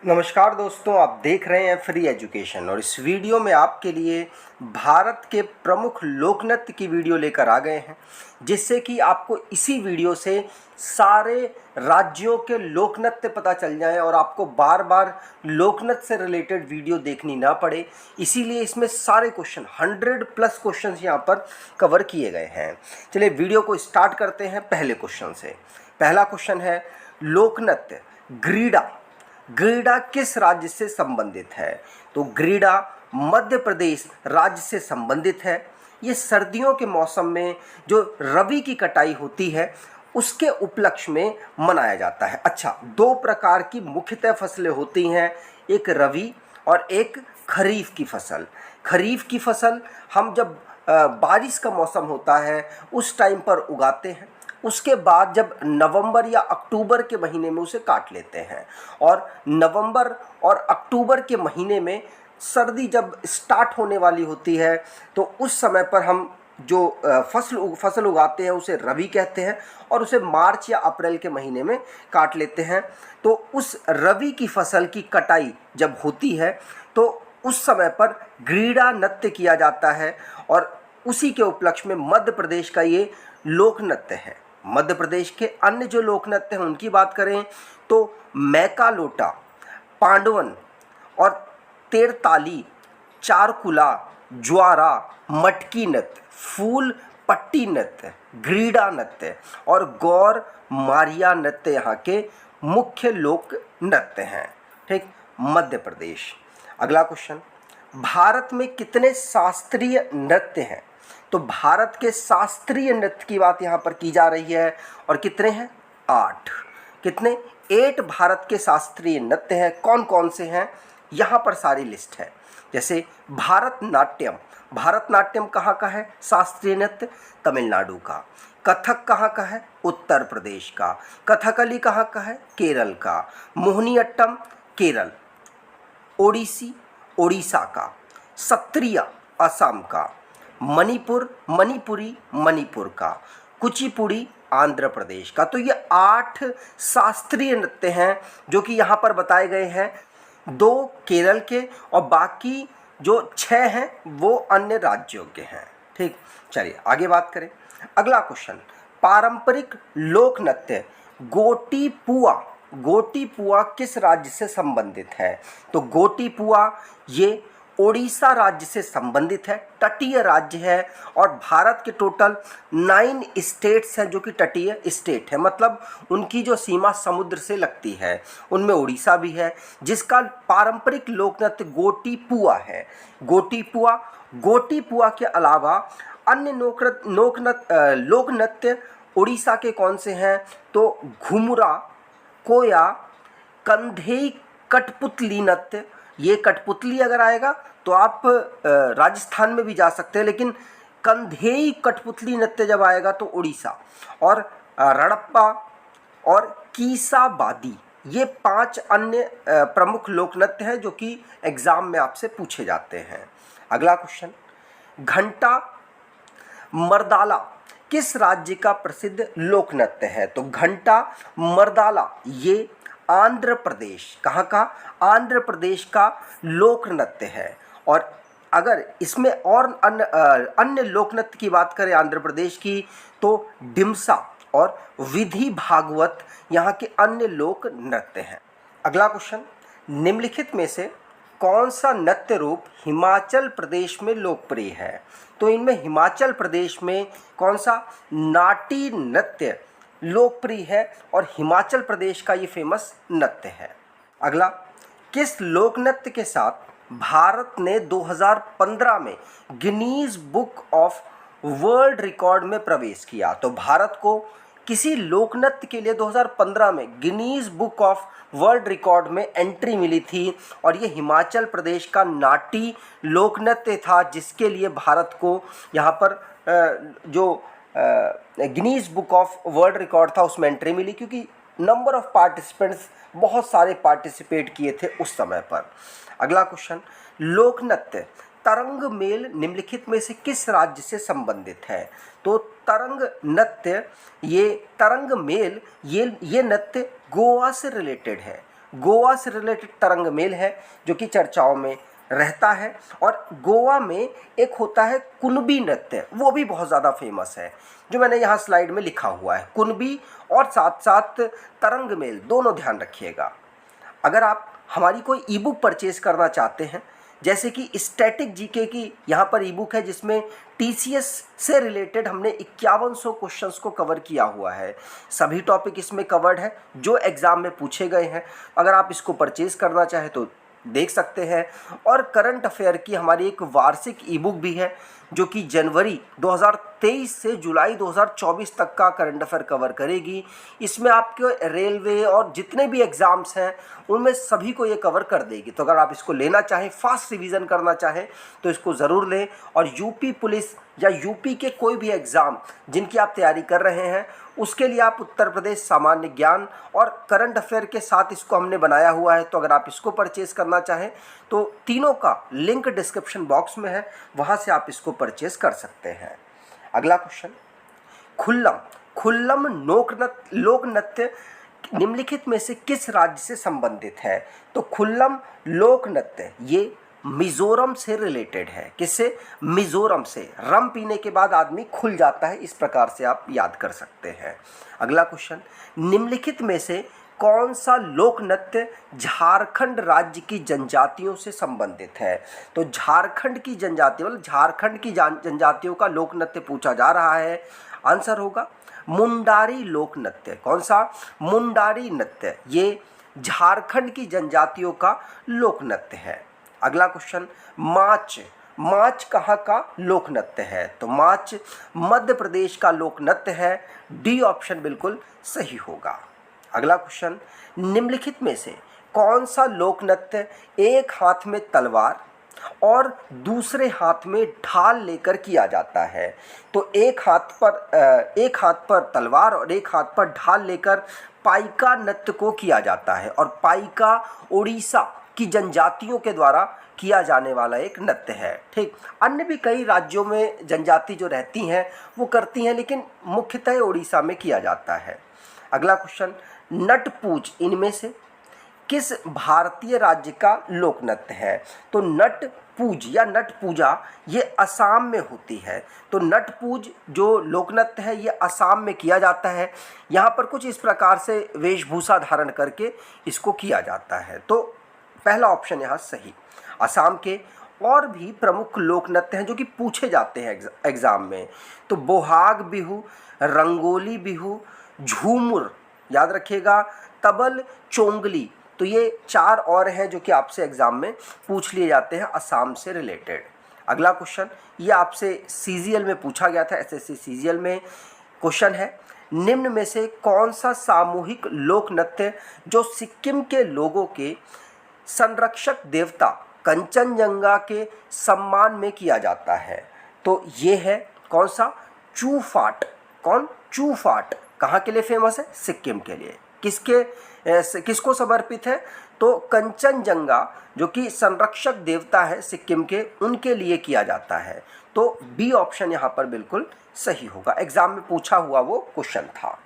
नमस्कार दोस्तों, आप देख रहे हैं फ्री एजुकेशन और इस वीडियो में आपके लिए भारत के प्रमुख लोक नृत्य की वीडियो लेकर आ गए हैं, जिससे कि आपको इसी वीडियो से सारे राज्यों के लोक नृत्य पता चल जाएं और आपको बार बार लोक नृत्य से रिलेटेड वीडियो देखनी ना पड़े। इसीलिए इसमें सारे क्वेश्चन 100+ क्वेश्चन यहाँ पर कवर किए गए हैं। चलिए वीडियो को स्टार्ट करते हैं पहले क्वेश्चन से। पहला क्वेश्चन है, लोक नृत्य ग्रीडा ग्रीडा किस राज्य से संबंधित है? तो ग्रीडा मध्य प्रदेश राज्य से संबंधित है। ये सर्दियों के मौसम में जो रबी की कटाई होती है उसके उपलक्ष्य में मनाया जाता है। अच्छा, दो प्रकार की मुख्यतः फसलें होती हैं, एक रबी और एक खरीफ की फसल। खरीफ की फसल हम जब बारिश का मौसम होता है उस टाइम पर उगाते हैं। उसके बाद जब नवंबर या अक्टूबर के महीने में उसे काट लेते हैं और नवंबर और अक्टूबर के महीने में सर्दी जब स्टार्ट होने वाली होती है तो उस समय पर हम जो फसल उगाते हैं उसे रबी कहते हैं और उसे मार्च या अप्रैल के महीने में काट लेते हैं। तो उस रबी की फसल की कटाई जब होती है तो उस समय पर ग्रीडा नृत्य किया जाता है और उसी के उपलक्ष्य में मध्य प्रदेश का ये लोक नृत्य है। मध्य प्रदेश के अन्य जो लोक नृत्य हैं उनकी बात करें तो मैका लोटा, पांडवन और तेरताली, चारकुला, ज्वारा, मटकी नृत्य, फूल पट्टी नृत्य, ग्रीडा नृत्य और गौर मारिया नृत्य यहाँ के मुख्य लोक नृत्य हैं। ठीक, मध्य प्रदेश। अगला क्वेश्चन, भारत में कितने शास्त्रीय नृत्य हैं? तो भारत के शास्त्रीय नृत्य की बात यहाँ पर की जा रही है और कितने हैं? 8। कितने? 8 भारत के शास्त्रीय नृत्य हैं। कौन कौन से हैं? यहाँ पर सारी लिस्ट है। जैसे भारतनाट्यम, भारतनाट्यम कहाँ का है शास्त्रीय नृत्य? तमिलनाडु का। कथक कहाँ का है? उत्तर प्रदेश का। कथकली कहाँ का है? केरल का। मोहिनीअट्टम केरल। ओडिसी ओडिशा का। सत्रिया असम का। मणिपुरी मणिपुर का। कुचिपुड़ी आंध्र प्रदेश का। तो ये 8 शास्त्रीय नृत्य हैं जो कि यहाँ पर बताए गए हैं। 2 केरल के और बाकी जो 6 हैं वो अन्य राज्यों के हैं। ठीक, चलिए आगे बात करें। अगला क्वेश्चन, पारंपरिक लोक नृत्य गोटीपुआ, गोटीपुआ किस राज्य से संबंधित है? तो गोटीपुआ ये ओडिशा राज्य से संबंधित है, तटीय राज्य है और भारत के टोटल 9 स्टेट्स हैं जो कि तटीय स्टेट है, मतलब उनकी जो सीमा समुद्र से लगती है उनमें ओडिशा भी है, जिसका पारंपरिक लोक नृत्य गोटीपुआ है। गोटीपुआ गोटीपुआ के अलावा अन्य लोक नृत्य ओडिशा के कौन से हैं? तो घुमुरा, कोया, कंधेई, कठपुतली नृत्य। ये कठपुतली अगर आएगा तो आप राजस्थान में भी जा सकते हैं, लेकिन कंधेई कठपुतली नृत्य जब आएगा तो उड़ीसा। और रड़प्पा और कीसाबादी, ये 5 अन्य प्रमुख लोक नृत्य हैं जो कि एग्जाम में आपसे पूछे जाते हैं। अगला क्वेश्चन, घंटा मर्दाला किस राज्य का प्रसिद्ध लोक नृत्य है? तो घंटा मर्दाला ये आंध्र प्रदेश, कहाँ का? आंध्र प्रदेश का लोक नृत्य है। और अगर इसमें और अन्य लोक नृत्य की बात करें आंध्र प्रदेश की तो डिम्सा और विधि भागवत यहाँ के अन्य लोक नृत्य हैं। अगला क्वेश्चन, निम्नलिखित में से कौन सा नृत्य रूप हिमाचल प्रदेश में लोकप्रिय है? तो इनमें हिमाचल प्रदेश में कौन सा नाटी नृत्य लोकप्रिय है और हिमाचल प्रदेश का ये फेमस नृत्य है। अगला, किस लोक नृत्य के साथ भारत ने 2015 में Guinness book of world record में प्रवेश किया? तो भारत को किसी लोक नृत्य के लिए 2015 में Guinness book of world record में एंट्री मिली थी और ये हिमाचल प्रदेश का नाटी लोक नृत्य था, जिसके लिए भारत को यहाँ पर जो Guinness book of world record था उसमें एंट्री मिली, क्योंकि नंबर ऑफ पार्टिसिपेंट्स बहुत सारे पार्टिसिपेट किए थे उस समय पर। अगला क्वेश्चन, लोक नृत्य तरंग मेल निम्नलिखित में से किस राज्य से संबंधित है? तो तरंग नृत्य, ये तरंग मेल, ये नृत्य गोवा से रिलेटेड है। गोवा से रिलेटेड तरंग मेल है जो कि चर्चाओं में रहता है। और गोवा में एक होता है कुणबी नृत्य, वो भी बहुत ज़्यादा फेमस है, जो मैंने यहाँ स्लाइड में लिखा हुआ है। कुणबी और साथ साथ तरंग मेल दोनों ध्यान रखिएगा। अगर आप हमारी कोई ई बुक परचेज करना चाहते हैं, जैसे कि स्टैटिक जीके की यहाँ पर ई बुक है जिसमें टीसीएस से रिलेटेड हमने 5100 क्वेश्चंस को कवर किया हुआ है, सभी टॉपिक इसमें कवर्ड है जो एग्ज़ाम में पूछे गए हैं। अगर आप इसको परचेज़ करना चाहें तो देख सकते हैं। और करंट अफेयर की हमारी एक वार्षिक ई बुक भी है जो कि जनवरी 2023 से जुलाई 2024 तक का करंट अफेयर कवर करेगी। इसमें आपके रेलवे और जितने भी एग्ज़ाम्स हैं उनमें सभी को ये कवर कर देगी। तो अगर आप इसको लेना चाहें, फास्ट रिवीजन करना चाहें तो इसको ज़रूर लें। और यूपी पुलिस या यूपी के कोई भी एग्ज़ाम जिनकी आप तैयारी कर रहे हैं उसके लिए आप उत्तर प्रदेश सामान्य ज्ञान और करंट अफेयर के साथ इसको हमने बनाया हुआ है। तो अगर आप इसको परचेज़ करना चाहें तो तीनों का लिंक डिस्क्रिप्शन बॉक्स में है, वहाँ से आप इसको परचेज़ कर सकते हैं। अगला क्वेश्चन, खुल्लम लोक नृत्य निम्नलिखित में से किस राज्य से संबंधित है? तो खुल्लम लोक नृत्य ये मिज़ोरम से रिलेटेड है। किससे? मिज़ोरम से। रम पीने के बाद आदमी खुल जाता है, इस प्रकार से आप याद कर सकते हैं। अगला क्वेश्चन, निम्नलिखित में से कौन सा लोक नृत्य झारखंड राज्य की जनजातियों से संबंधित है? तो झारखंड की जनजाति मतलब झारखंड की जनजातियों का लोक नृत्य पूछा जा रहा है। आंसर होगा मुंडारी लोक नृत्य। कौन सा? मुंडारी नृत्य, ये झारखंड की जनजातियों का लोक नृत्य है। अगला क्वेश्चन, माच कहाँ का लोक नृत्य है? तो माच मध्य प्रदेश का लोक नृत्य है। डी ऑप्शन बिल्कुल सही होगा। अगला क्वेश्चन, निम्नलिखित में से कौन सा लोक नृत्य एक हाथ में तलवार और दूसरे हाथ में ढाल लेकर किया जाता है? तो एक हाथ पर तलवार और एक हाथ पर ढाल लेकर पाइका नृत्य को किया जाता है। और पाइका उड़ीसा की जनजातियों के द्वारा किया जाने वाला एक नृत्य है। ठीक, अन्य भी कई राज्यों में जनजाति जो रहती हैं वो करती हैं, लेकिन मुख्यतः उड़ीसा में किया जाता है। अगला क्वेश्चन, नटपूज इनमें से किस भारतीय राज्य का लोक नृत्य है? तो नटपूज या नट पूजा ये असम में होती है। तो नटपूज जो लोक नृत्य है ये असम में किया जाता है। यहाँ पर कुछ इस प्रकार से वेशभूषा धारण करके इसको किया जाता है। तो पहला ऑप्शन यहाँ सही। असम के और भी प्रमुख लोक नृत्य हैं जो कि पूछे जाते हैं एग्ज़ाम में। तो बोहाग बिहू, रंगोली बिहू, झूमुर याद रखिएगा, तबल चोंगली। तो ये 4 और हैं जो कि आपसे एग्ज़ाम में पूछ लिए जाते हैं असम से रिलेटेड। अगला क्वेश्चन, ये आपसे सीजीएल में पूछा गया था, एसएससी सीजीएल में क्वेश्चन है, निम्न में से कौन सा सामूहिक लोक नृत्य जो सिक्किम के लोगों के संरक्षक देवता कंचनजंगा के सम्मान में किया जाता है? तो ये है कौन सा? चूफाट। कौन? चूफाट कहाँ के लिए फेमस है? सिक्किम के लिए। किसको समर्पित है? तो कंचनजंगा जो कि संरक्षक देवता है सिक्किम के, उनके लिए किया जाता है। तो बी ऑप्शन यहाँ पर बिल्कुल सही होगा, एग्जाम में पूछा हुआ वो क्वेश्चन था।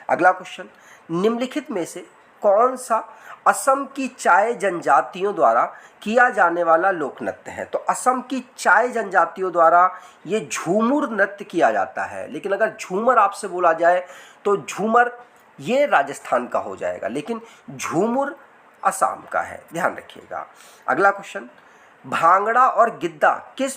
अगला क्वेश्चन, निम्नलिखित में से कौन सा असम की चाय जनजातियों द्वारा किया जाने वाला लोक नृत्य है? तो असम की चाय जनजातियों द्वारा ये झूमुर नृत्य किया जाता है। लेकिन अगर झूमर आपसे बोला जाए तो झूमर ये राजस्थान का हो जाएगा, लेकिन झूमुर असम का है, ध्यान रखिएगा। अगला क्वेश्चन, भांगड़ा और गिद्दा किस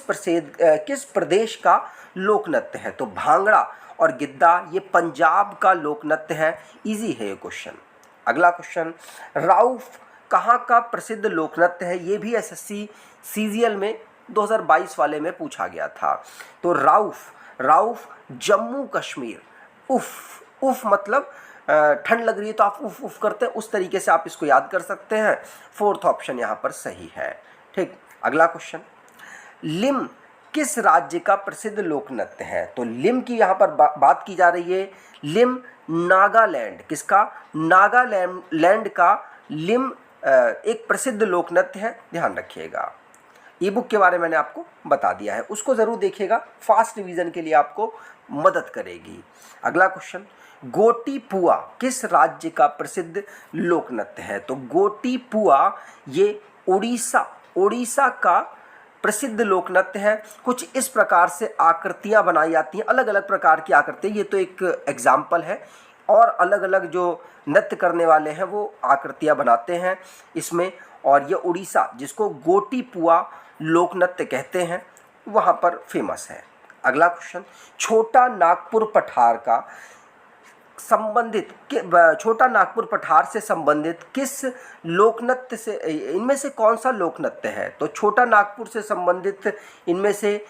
प्रदेश का लोक नृत्य है? तो भांगड़ा और गिद्दा ये पंजाब का लोक नृत्य है। इजी है ये क्वेश्चन। अगला क्वेश्चन, राउफ कहाँ का प्रसिद्ध लोक नृत्य है? ये भी एसएससी सीजीएल में 2022 वाले में पूछा गया था। तो राउफ जम्मू कश्मीर। उफ मतलब ठंड लग रही है तो आप उफ उफ करते हैं, उस तरीके से आप इसको याद कर सकते हैं। 4th ऑप्शन यहाँ पर सही है। ठीक, अगला क्वेश्चन, लिम किस राज्य का प्रसिद्ध लोक नृत्य है? तो लिम की यहाँ पर बात की जा रही है। लिम नागालैंड, किसका? नागालैंड का लिम एक प्रसिद्ध लोक नृत्य है, ध्यान रखिएगा। ई बुक के बारे में मैंने आपको बता दिया है, उसको ज़रूर देखिएगा, फास्ट रिवीजन के लिए आपको मदद करेगी। अगला क्वेश्चन, गोटी पुआ किस राज्य का प्रसिद्ध लोक नृत्य है? तो गोटी पुआ ये उड़ीसा का प्रसिद्ध लोक नृत्य है। कुछ इस प्रकार से आकृतियाँ बनाई जाती हैं, अलग अलग प्रकार की आकृतियाँ, ये तो एक एग्जाम्पल है, और अलग अलग जो नृत्य करने वाले हैं वो आकृतियाँ बनाते हैं इसमें, और ये उड़ीसा जिसको गोटी पुआ लोक नृत्य कहते हैं वहाँ पर फेमस है। अगला क्वेश्चन, छोटा नागपुर पठार से संबंधित किस लोक नृत्य से, इनमें से कौन सा लोक नृत्य है? तो छोटा नागपुर से संबंधित इनमें से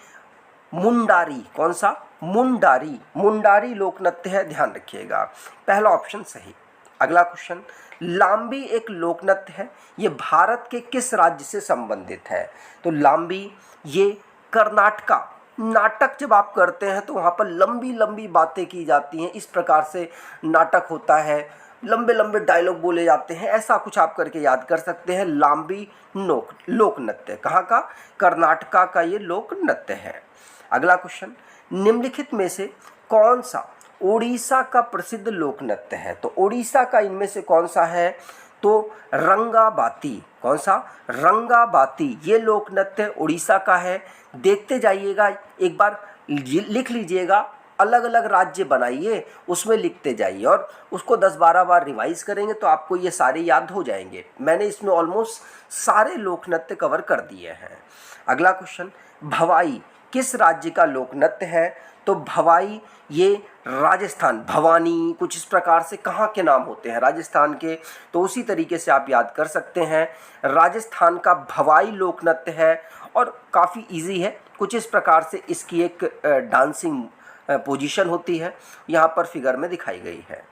मुंडारी, कौन सा? मुंडारी लोक नृत्य है, ध्यान रखिएगा, पहला ऑप्शन सही। अगला क्वेश्चन, लांबी एक लोक नृत्य है, ये भारत के किस राज्य से संबंधित है? तो लांबी ये कर्नाटका, नाटक जब आप करते हैं तो वहाँ पर लंबी लंबी बातें की जाती हैं, इस प्रकार से नाटक होता है, लंबे लंबे डायलॉग बोले जाते हैं, ऐसा कुछ आप करके याद कर सकते हैं। लांबी लोक नृत्य कहाँ का? कर्नाटका का ये लोक नृत्य है। अगला क्वेश्चन, निम्नलिखित में से कौन सा उड़ीसा का प्रसिद्ध लोक नृत्य है? तो उड़ीसा का इनमें से कौन सा है? तो रंगाबाती, कौन सा? रंगाबाती ये लोक नृत्य उड़ीसा का है। देखते जाइएगा, एक बार लिख लीजिएगा, अलग अलग राज्य बनाइए, उसमें लिखते जाइए और उसको 10-12 बार रिवाइज करेंगे तो आपको ये सारे याद हो जाएंगे। मैंने इसमें ऑलमोस्ट सारे लोक नृत्य कवर कर दिए हैं। अगला क्वेश्चन, भवाई किस राज्य का लोक नृत्य है? तो भवाई ये राजस्थान, भवानी कुछ इस प्रकार से कहाँ के नाम होते हैं राजस्थान के, तो उसी तरीके से आप याद कर सकते हैं, राजस्थान का भवाई लोक नृत्य है और काफ़ी इजी है। कुछ इस प्रकार से इसकी एक डांसिंग पोजीशन होती है, यहाँ पर फिगर में दिखाई गई है।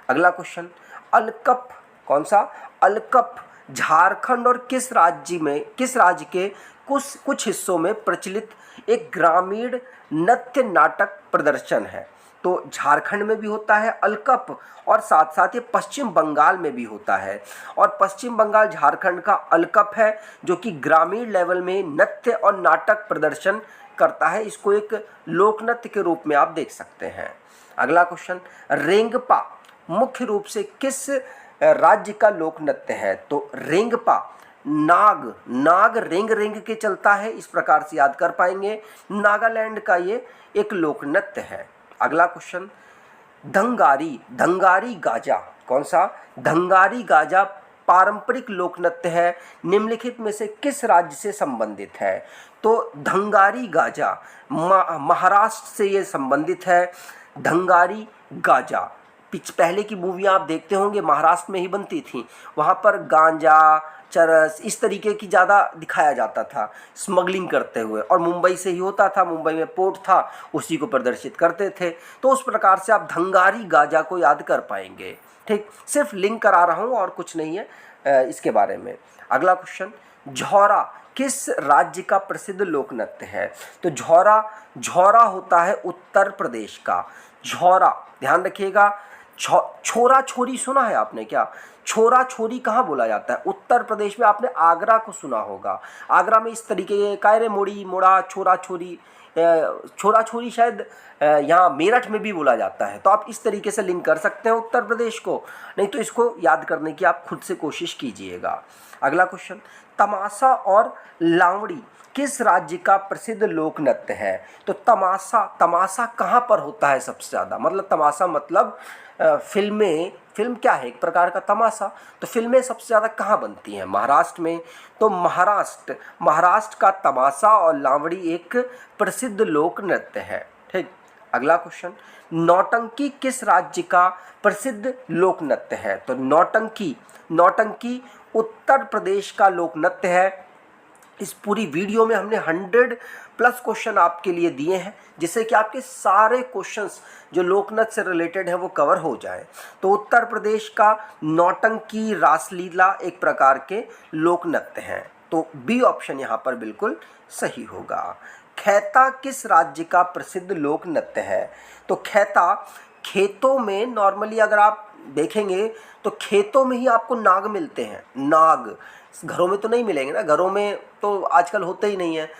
अगला क्वेश्चन, अलकप, कौन सा? अलकप झारखंड और किस राज्य के कुछ हिस्सों में प्रचलित एक ग्रामीण नृत्य नाटक प्रदर्शन है? तो झारखंड में भी होता है अलकप, और साथ साथ ये पश्चिम बंगाल में भी होता है, और पश्चिम बंगाल झारखंड का अलकप है जो कि ग्रामीण लेवल में नृत्य और नाटक प्रदर्शन करता है। इसको एक लोक नृत्य के रूप में आप देख सकते हैं। अगला क्वेश्चन, रेंगपा मुख्य रूप से किस राज्य का लोक नृत्य है? तो रेंगपा नाग रेंग के चलता है, इस प्रकार से याद कर पाएंगे। नागालैंड का ये एक लोक नृत्य है। अगला क्वेश्चन, धंगारी गाजा, कौन सा? धंगारी गाजा पारंपरिक लोक नृत्य है, निम्नलिखित में से किस राज्य से संबंधित है? तो धंगारी गाजा महाराष्ट्र से ये संबंधित है। धंगारी गाजा पहले की मूवियाँ आप देखते होंगे महाराष्ट्र में ही बनती थी, वहाँ पर गांजा चरस इस तरीके की ज़्यादा दिखाया जाता था स्मगलिंग करते हुए, और मुंबई से ही होता था, मुंबई में पोर्ट था, उसी को प्रदर्शित करते थे। तो उस प्रकार से आप धंगारी गाजा को याद कर पाएंगे। ठीक, सिर्फ लिंक करा रहा हूँ और कुछ नहीं है इसके बारे में। अगला क्वेश्चन, झौरा किस राज्य का प्रसिद्ध लोक नृत्य है? तो झौरा होता है उत्तर प्रदेश का। झौरा ध्यान रखिएगा। छोरा छोरी सुना है आपने क्या? छोरा छोरी कहाँ बोला जाता है? उत्तर प्रदेश में। आपने आगरा को सुना होगा, आगरा में इस तरीके के कायरे मोड़ी मोड़ा छोरा छोरी शायद यहाँ मेरठ में भी बोला जाता है। तो आप इस तरीके से लिंक कर सकते हैं उत्तर प्रदेश को, नहीं तो इसको याद करने की आप खुद से कोशिश कीजिएगा। अगला क्वेश्चन, तमाशा और लावड़ी किस राज्य का प्रसिद्ध लोक नृत्य है? तो तमाशा कहाँ पर होता है सबसे ज़्यादा? मतलब तमाशा मतलब फिल्म क्या है? एक प्रकार का तमाशा। तो फिल्में सबसे ज़्यादा कहाँ बनती हैं? महाराष्ट्र में। तो महाराष्ट्र का तमाशा और लावड़ी एक प्रसिद्ध लोक नृत्य है। ठीक, अगला क्वेश्चन, नौटंकी किस राज्य का प्रसिद्ध लोक नृत्य है? तो नौटंकी उत्तर प्रदेश का लोक नृत्य है। इस पूरी वीडियो में हमने 100+ क्वेश्चन आपके लिए दिए हैं, जिससे कि आपके सारे क्वेश्चंस जो लोक नृत्य से रिलेटेड है वो कवर हो जाए। तो उत्तर प्रदेश का नौटंकी रासलीला एक प्रकार के लोक नृत्य हैं। तो बी ऑप्शन यहाँ पर बिल्कुल सही होगा। खैता किस राज्य का प्रसिद्ध लोक नृत्य है? तो खैता खेतों में, नॉर्मली अगर आप देखेंगे तो खेतों में ही आपको नाग मिलते हैं। घरों में तो नहीं मिलेंगे ना, घरों में तो आजकल होते ही नहीं है।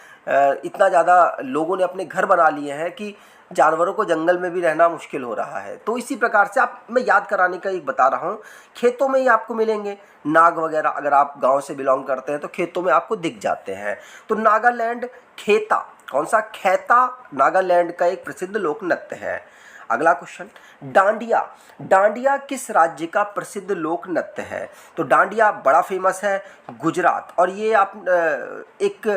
इतना ज़्यादा लोगों ने अपने घर बना लिए हैं कि जानवरों को जंगल में भी रहना मुश्किल हो रहा है। तो इसी प्रकार से आप, मैं याद कराने का एक बता रहा हूँ, खेतों में ही आपको मिलेंगे नाग वगैरह। अगर आप गांव से बिलोंग करते हैं तो खेतों में आपको दिख जाते हैं। तो नागालैंड खेता, कौन सा? खैता नागालैंड का एक प्रसिद्ध लोक नृत्य है। अगला क्वेश्चन, डांडिया। डांडिया किस राज्य का प्रसिद्ध लोक नृत्य है? तो डांडिया बड़ा फेमस है गुजरात। और ये आप एक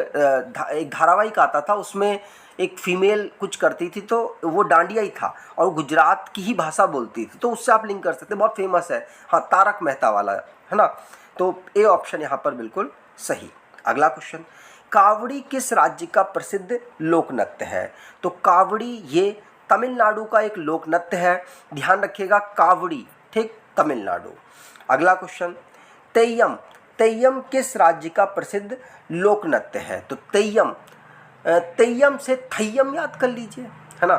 धारावाहिक आता था, उसमें एक फीमेल कुछ करती थी तो वो डांडिया ही था और गुजरात की ही भाषा बोलती थी, तो उससे आप लिंक कर सकते हैं, बहुत फेमस है। हाँ, तारक मेहता वाला है ना। तो ए ऑप्शन यहाँ पर बिल्कुल सही। अगला क्वेश्चन, कावड़ी किस राज्य का प्रसिद्ध लोक नृत्य है? तो कावड़ी ये तमिलनाडु का एक लोक नृत्य है, ध्यान रखिएगा, कावड़ी, ठीक, तमिलनाडु। अगला क्वेश्चन, तेय्यम। तेय्यम किस राज्य का प्रसिद्ध लोक नृत्य है? तो तेय्यम, तेय्यम से थय्यम याद कर लीजिए, है ना।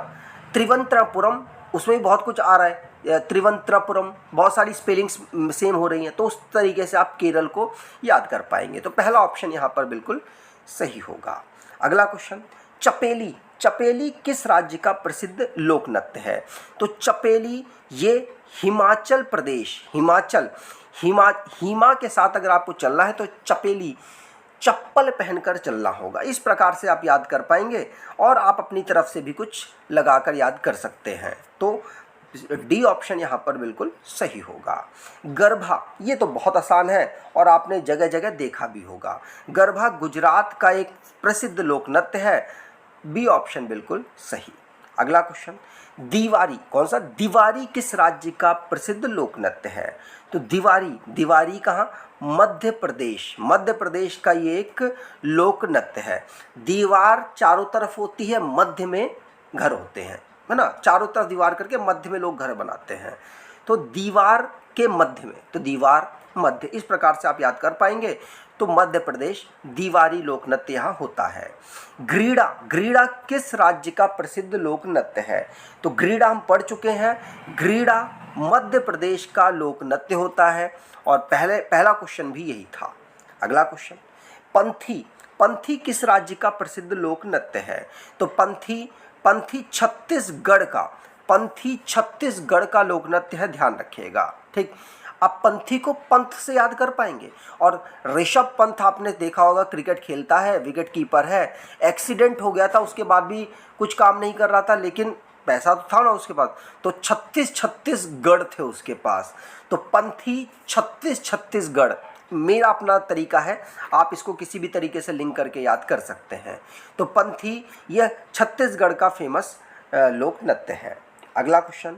त्रिवंतपुरम, उसमें भी बहुत कुछ आ रहा है, त्रिवंतपुरम, बहुत सारी स्पेलिंग्स सेम हो रही हैं, तो उस तरीके से आप केरल को याद कर पाएंगे। तो पहला ऑप्शन यहाँ पर बिल्कुल सही होगा। अगला क्वेश्चन, चपेली। चपेली किस राज्य का प्रसिद्ध लोक नृत्य है? तो चपेली ये हिमाचल प्रदेश, हिमाचल, हिमा के साथ अगर आपको चलना है तो चपेली, चप्पल पहनकर चलना होगा। इस प्रकार से आप याद कर पाएंगे और आप अपनी तरफ से भी कुछ लगाकर याद कर सकते हैं। तो डी ऑप्शन यहाँ पर बिल्कुल सही होगा। गरबा, ये तो बहुत आसान है और आपने जगह जगह देखा भी होगा। गरबा गुजरात का एक प्रसिद्ध लोक नृत्य है, बी ऑप्शन बिल्कुल सही। अगला क्वेश्चन, दीवारी, कौन सा? दीवारी किस राज्य का प्रसिद्ध लोक नृत्य है? तो दीवारी, दीवारी कहाँ? मध्य प्रदेश, मध्य प्रदेश का ये एक लोक नृत्य है। दीवार चारों तरफ होती है, मध्य में घर होते हैं, है ना, चारों तरफ दीवार करके मध्य में लोग घर बनाते हैं। तो दीवार के मध्य में, तो दीवार मध्य, इस प्रकार से आप याद कर पाएंगे। तो मध्य प्रदेश दीवारी लोक नृत्य यहाँ होता है। ग्रीड़ा, ग्रीड़ा किस राज्य का प्रसिद्ध लोक नृत्य है? तो ग्रीड़ा हम पढ़ चुके हैं, ग्रीड़ा मध्य प्रदेश का लोक नृत्य होता है और पहला क्वेश्चन भी यही था। अगला क्वेश्चन, पंथी। पंथी किस राज्य का प्रसिद्ध लोक नृत्य है? तो पंथी, पंथी छत्तीसगढ़ का, पंथी छत्तीसगढ़ का लोक नृत्य है, ध्यान रखिएगा, ठीक। अब पंथी को पंथ से याद कर पाएंगे। और ऋषभ पंत आपने देखा होगा, क्रिकेट खेलता है, विकेट कीपर है, एक्सीडेंट हो गया था, उसके बाद भी कुछ काम नहीं कर रहा था, लेकिन पैसा तो था ना उसके पास, तो छत्तीसगढ़ थे उसके पास। तो पंथी छत्तीसगढ़, मेरा अपना तरीका है, आप इसको किसी भी तरीके से लिंक करके याद कर सकते हैं। तो पंथी यह छत्तीसगढ़ का फेमस लोक नृत्य है। अगला क्वेश्चन,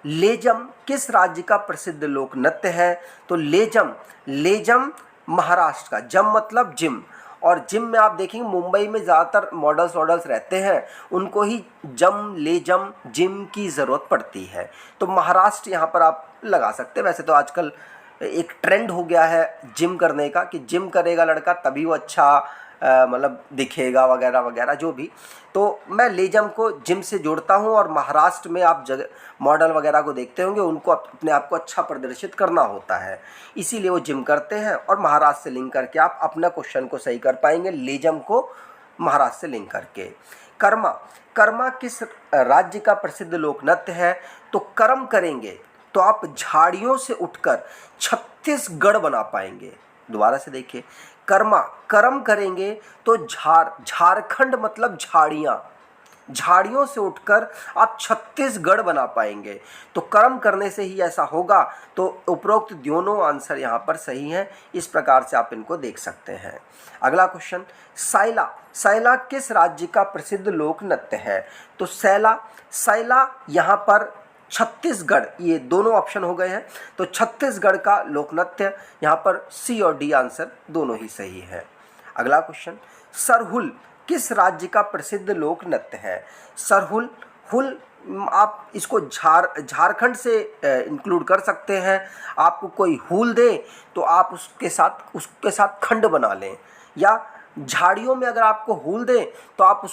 लेजम किस राज्य का प्रसिद्ध लोक नृत्य है? तो लेजम, लेजम महाराष्ट्र का, जम मतलब जिम, और जिम में आप देखेंगे मुंबई में ज़्यादातर मॉडल्स रहते हैं, उनको ही जम, लेजम, जिम की ज़रूरत पड़ती है। तो महाराष्ट्र यहाँ पर आप लगा सकते हैं। वैसे तो आजकल एक ट्रेंड हो गया है जिम करने का, कि जिम करेगा लड़का तभी वो अच्छा मतलब दिखेगा वगैरह वगैरह जो भी। तो मैं लेजम को जिम से जोड़ता हूँ, और महाराष्ट्र में आप जगह मॉडल वगैरह को देखते होंगे, उनको अपने आप को अच्छा प्रदर्शित करना होता है, इसीलिए वो जिम करते हैं। और महाराष्ट्र से लिंक करके आप अपना क्वेश्चन को सही कर पाएंगे, लेजम को महाराष्ट्र से लिंक करके। कर्मा, कर्मा किस राज्य का प्रसिद्ध लोक नृत्य है? तो कर्म करेंगे तो आप झाड़ियों से उठकर छत्तीसगढ़ बना पाएंगे। दोबारा से देखिए, कर्मा, कर्म करेंगे तो झारखंड मतलब झाड़ियाँ, झाड़ियों से उठकर आप छत्तीसगढ़ बना पाएंगे। तो कर्म करने से ही ऐसा होगा। तो उपरोक्त दोनों आंसर यहाँ पर सही हैं, इस प्रकार से आप इनको देख सकते हैं। अगला क्वेश्चन, सैला, सैला किस राज्य का प्रसिद्ध लोक नृत्य है? तो सैला यहाँ पर छत्तीसगढ़, ये दोनों ऑप्शन हो गए हैं, तो छत्तीसगढ़ का लोक नृत्य, यहाँ पर सी और डी आंसर दोनों ही सही है। अगला क्वेश्चन, सरहुल किस राज्य का प्रसिद्ध लोक नृत्य है? सरहुल, हुल आप इसको झारखंड से इंक्लूड कर सकते हैं। आपको कोई हुल दे तो आप उसके साथ खंड बना लें, या झाड़ियों में अगर आपको हुल दे तो आप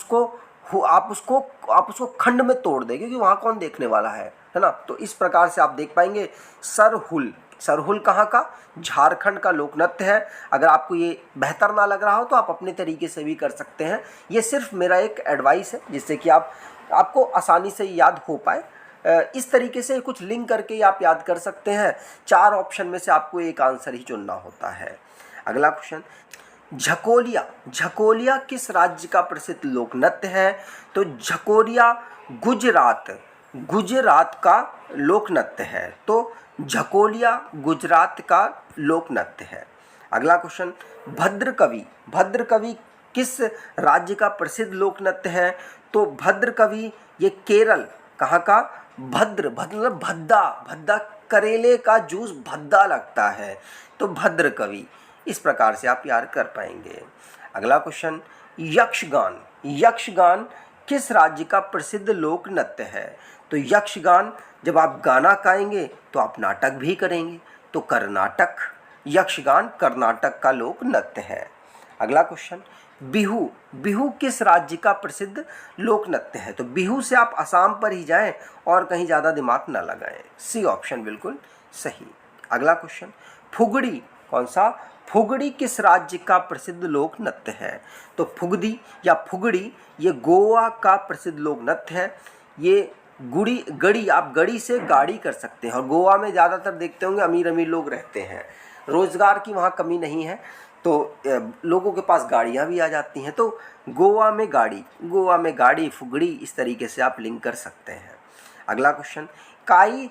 उसको खंड में तोड़ दें, क्योंकि वहाँ कौन देखने वाला है ना। तो इस प्रकार से आप देख पाएंगे सरहुल, सरहुल कहाँ का? झारखंड का लोक नृत्य है। अगर आपको ये बेहतर ना लग रहा हो तो आप अपने तरीके से भी कर सकते हैं। ये सिर्फ मेरा एक एडवाइस है जिससे कि आपको आसानी से याद हो पाए। इस तरीके से कुछ लिंक करके आप याद कर सकते हैं। 4 ऑप्शन में से आपको एक आंसर ही चुनना होता है। अगला क्वेश्चन, झकोलिया। झकोलिया किस राज्य का प्रसिद्ध लोक नृत्य है? तो झकोलिया गुजरात का लोक नृत्य है। तो झकोलिया गुजरात का लोक नृत्य है। अगला क्वेश्चन, भद्रकवि किस राज्य का प्रसिद्ध लोक नृत्य है? तो भद्रकवि ये केरल कहाँ का? भद्र मतलब भद्दा करेले का जूस भद्दा लगता है, तो भद्रकवि। इस प्रकार से आप याद कर पाएंगे। अगला क्वेश्चन, यक्षगान किस राज्य का प्रसिद्ध लोक नृत्य है? तो यक्षगान, जब आप गाना गाएंगे तो आप नाटक भी करेंगे, तो कर्नाटक। यक्षगान कर्नाटक का लोक नृत्य है। अगला क्वेश्चन, बिहू किस राज्य का प्रसिद्ध लोक नृत्य है? तो बिहू से आप असम पर ही जाएं और कहीं ज़्यादा दिमाग न लगाएं। सी ऑप्शन बिल्कुल सही। अगला क्वेश्चन, फुगड़ी कौन सा? फुगड़ी किस राज्य का प्रसिद्ध लोक नृत्य है? तो फुगड़ी ये गोवा का प्रसिद्ध लोक नृत्य है। ये गड़ी, आप गड़ी से गाड़ी कर सकते हैं, और गोवा में ज़्यादातर देखते होंगे अमीर लोग रहते हैं, रोज़गार की वहाँ कमी नहीं है, तो लोगों के पास गाड़ियाँ भी आ जाती हैं। तो गोवा में गाड़ी फुगड़ी, इस तरीके से आप लिंक कर सकते हैं। अगला क्वेश्चन, काई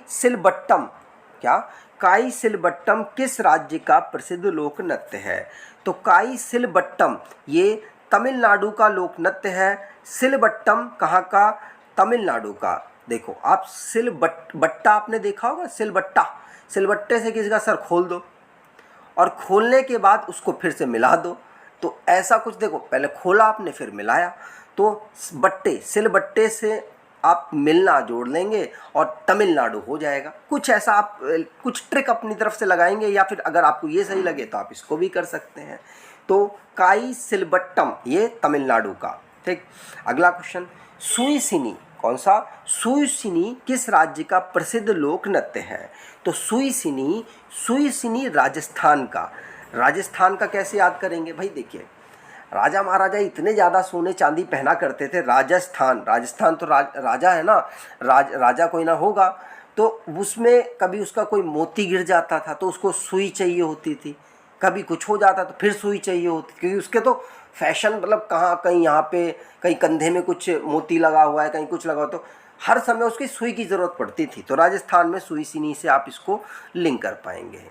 सिलबट्टम किस राज्य का प्रसिद्ध लोक नृत्य है? तो काई सिलबट्टम ये तमिलनाडु का लोक नृत्य है। सिलबट्टम कहाँ का? तमिलनाडु का। देखो आप सिलबट्टा आपने देखा होगा, सिलबट्टे से किसी का सर खोल दो और खोलने के बाद उसको फिर से मिला दो, तो ऐसा कुछ। देखो पहले खोला आपने फिर मिलाया, तो सिलबट्टे से आप मिलना जोड़ लेंगे और तमिलनाडु हो जाएगा। कुछ ऐसा आप कुछ ट्रिक अपनी तरफ से लगाएंगे, या फिर अगर आपको ये सही लगे तो आप इसको भी कर सकते हैं। तो काई सिलबट्टम ये तमिलनाडु का। ठीक। अगला क्वेश्चन, सुईसिनी कौन सा? सुईसिनी किस राज्य का प्रसिद्ध लोक नृत्य है? तो सुईसिनी राजस्थान का कैसे याद करेंगे भाई? देखिए राजा महाराजा इतने ज़्यादा सोने चांदी पहना करते थे। राजस्थान तो राजा है ना, राजा कोई ना होगा, तो उसमें कभी उसका कोई मोती गिर जाता था तो उसको सुई चाहिए होती थी, कभी कुछ हो जाता तो फिर सुई चाहिए होती, क्योंकि उसके तो फैशन मतलब कहीं यहाँ पे कहीं कंधे में कुछ मोती लगा हुआ है, कहीं कुछ लगा हुआ, तो हर समय उसकी सुई की ज़रूरत पड़ती थी। तो राजस्थान में सुईसिनी से आप इसको लिंक कर पाएंगे।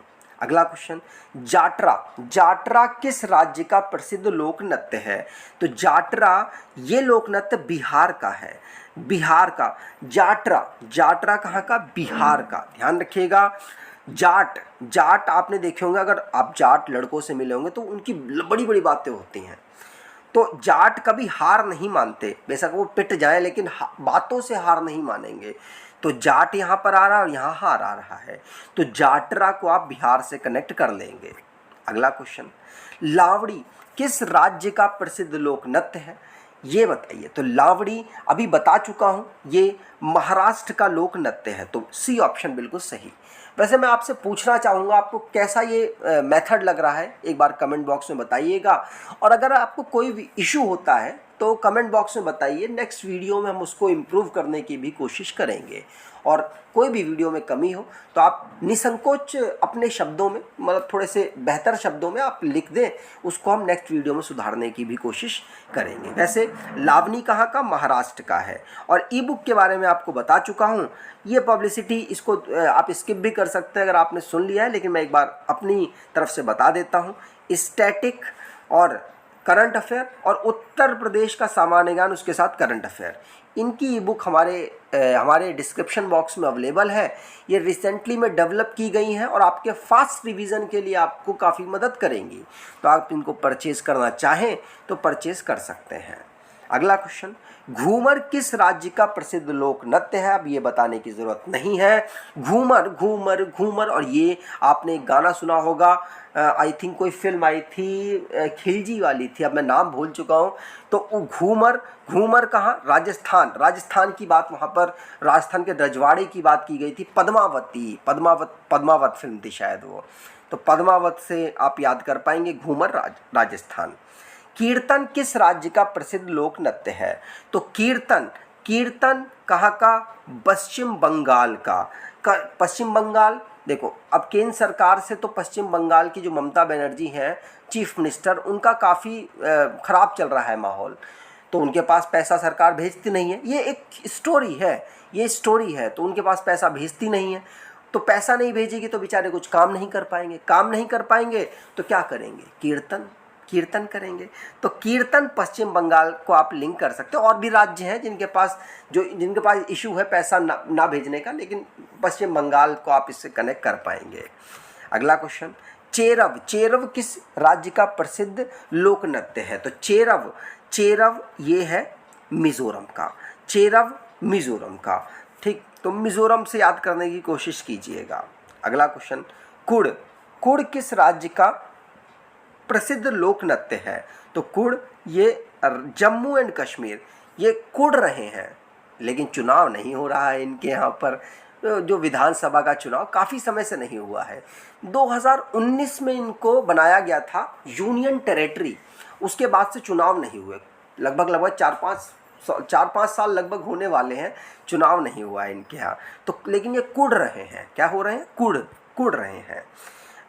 अगला क्वेश्चन, जाटरा किस राज्य का प्रसिद्ध लोक नृत्य है? तो जाटरा ये लोक नृत्य बिहार का है। बिहार का जाटरा कहाँ का? बिहार का। ध्यान रखिएगा। जाट आपने देखे होंगे, अगर आप जाट लड़कों से मिले होंगे तो उनकी बड़ी बड़ी बातें होती हैं। तो जाट कभी हार नहीं मानते, बेशक वो पिट जाए लेकिन बातों से हार नहीं मानेंगे। तो जाट यहाँ पर आ रहा है और यहाँ हार आ रहा है, तो जाटरा को आप बिहार से कनेक्ट कर लेंगे। अगला क्वेश्चन, लावड़ी किस राज्य का प्रसिद्ध लोक नृत्य है? ये बताइए। तो लावड़ी अभी बता चुका हूँ, ये महाराष्ट्र का लोक नृत्य है, तो सी ऑप्शन बिल्कुल सही। वैसे मैं आपसे पूछना चाहूँगा, आपको कैसा ये मेथड लग रहा है, एक बार कमेंट बॉक्स में बताइएगा। और अगर आपको कोई भी इशू होता है तो कमेंट बॉक्स में बताइए, नेक्स्ट वीडियो में हम उसको इम्प्रूव करने की भी कोशिश करेंगे। और कोई भी वीडियो में कमी हो तो आप निसंकोच अपने शब्दों में, मतलब थोड़े से बेहतर शब्दों में आप लिख दें, उसको हम नेक्स्ट वीडियो में सुधारने की भी कोशिश करेंगे। वैसे लावनी कहाँ का? महाराष्ट्र का है। और ई बुक के बारे में आपको बता चुका हूँ, ये पब्लिसिटी इसको आप स्किप भी कर सकते हैं अगर आपने सुन लिया है, लेकिन मैं एक बार अपनी तरफ से बता देता हूँ। स्टैटिक और करंट अफेयर और उत्तर प्रदेश का सामान्य ज्ञान, उसके साथ करंट अफेयर, इनकी ई बुक हमारे डिस्क्रिप्शन बॉक्स में अवेलेबल है। ये रिसेंटली में डेवलप की गई हैं और आपके फास्ट रिवीजन के लिए आपको काफ़ी मदद करेंगी। तो आप इनको परचेज़ करना चाहें तो परचेज़ कर सकते हैं। अगला क्वेश्चन, घूमर किस राज्य का प्रसिद्ध लोक नृत्य है? अब ये बताने की ज़रूरत नहीं है। घूमर घूमर घूमर, और ये आपने एक गाना सुना होगा, आई थिंक कोई फिल्म आई थी खिलजी वाली थी, अब मैं नाम भूल चुका हूँ। तो वो घूमर, घूमर कहाँ? राजस्थान, राजस्थान की बात वहाँ पर राजस्थान के रजवाड़े की बात की गई थी। पद्मावती, पद्मावत फिल्म थी शायद वो। तो पद्मावत से आप याद कर पाएंगे घूमर राजस्थान। कीर्तन किस राज्य का प्रसिद्ध लोक नृत्य है? तो कीर्तन, कीर्तन कहाँ का? पश्चिम बंगाल का। पश्चिम बंगाल, देखो अब केंद्र सरकार से तो पश्चिम बंगाल की जो ममता बनर्जी हैं चीफ मिनिस्टर, उनका काफ़ी ख़राब चल रहा है माहौल, तो उनके पास पैसा सरकार भेजती नहीं है। ये एक स्टोरी है, ये स्टोरी है। तो उनके पास पैसा भेजती नहीं है, तो पैसा नहीं भेजेगी तो बेचारे कुछ काम नहीं कर पाएंगे। काम नहीं कर पाएंगे तो क्या करेंगे? कीर्तन, कीर्तन करेंगे। तो कीर्तन पश्चिम बंगाल को आप लिंक कर सकते हो। और भी राज्य हैं जिनके पास इशू है पैसा ना भेजने का, लेकिन पश्चिम बंगाल को आप इससे कनेक्ट कर पाएंगे। अगला क्वेश्चन, चेरव, चेरव किस राज्य का प्रसिद्ध लोक नृत्य है? तो चेरव, चेरव ये है मिजोरम का। चेरव मिजोरम का, ठीक। तो मिजोरम से याद करने की कोशिश कीजिएगा। अगला क्वेश्चन, कुड़, कुड़ किस राज्य का प्रसिद्ध लोक नृत्य है? तो कुड़ ये जम्मू एंड कश्मीर, ये कुड़ रहे हैं, लेकिन चुनाव नहीं हो रहा है इनके यहाँ पर। जो विधानसभा का चुनाव काफ़ी समय से नहीं हुआ है। 2019 में इनको बनाया गया था यूनियन टेरिटरी, उसके बाद से चुनाव नहीं हुए। लगभग 4-5 साल लगभग होने वाले हैं, चुनाव नहीं हुआ है इनके यहाँ। तो लेकिन ये कुड़ रहे हैं। क्या हो रहे हैं? कुड़ रहे हैं।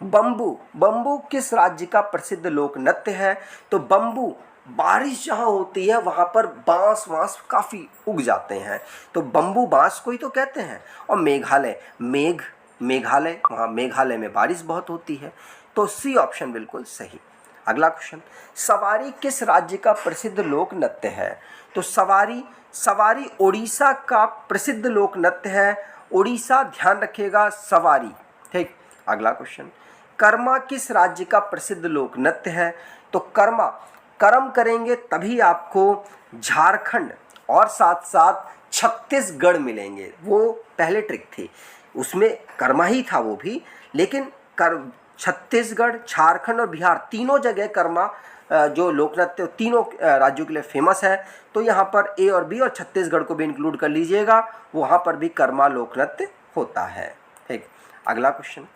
बम्बू, बम्बू किस राज्य का प्रसिद्ध लोक नृत्य है? तो बम्बू, बारिश जहाँ होती है वहाँ पर बांस काफ़ी उग जाते हैं, तो बम्बू बांस को ही तो कहते हैं। और मेघालय, मेघालय, वहाँ मेघालय में बारिश बहुत होती है। तो सी ऑप्शन बिल्कुल सही। अगला क्वेश्चन, सवारी किस राज्य का प्रसिद्ध लोक नृत्य है? तो सवारी उड़ीसा का प्रसिद्ध लोक नृत्य है। उड़ीसा, ध्यान रखिएगा, सवारी, ठीक। अगला क्वेश्चन, कर्मा किस राज्य का प्रसिद्ध लोक नृत्य है? तो कर्म करेंगे तभी आपको झारखंड और साथ साथ छत्तीसगढ़ मिलेंगे। वो पहले ट्रिक थी, उसमें कर्मा ही था वो भी, लेकिन छत्तीसगढ़, झारखंड और बिहार तीनों जगह कर्मा जो लोक नृत्य तीनों राज्यों के लिए फेमस है। तो यहाँ पर ए और बी और छत्तीसगढ़ को भी इंक्लूड कर लीजिएगा, वहाँ पर भी कर्मा लोक नृत्य होता है, ठीक। अगला क्वेश्चन,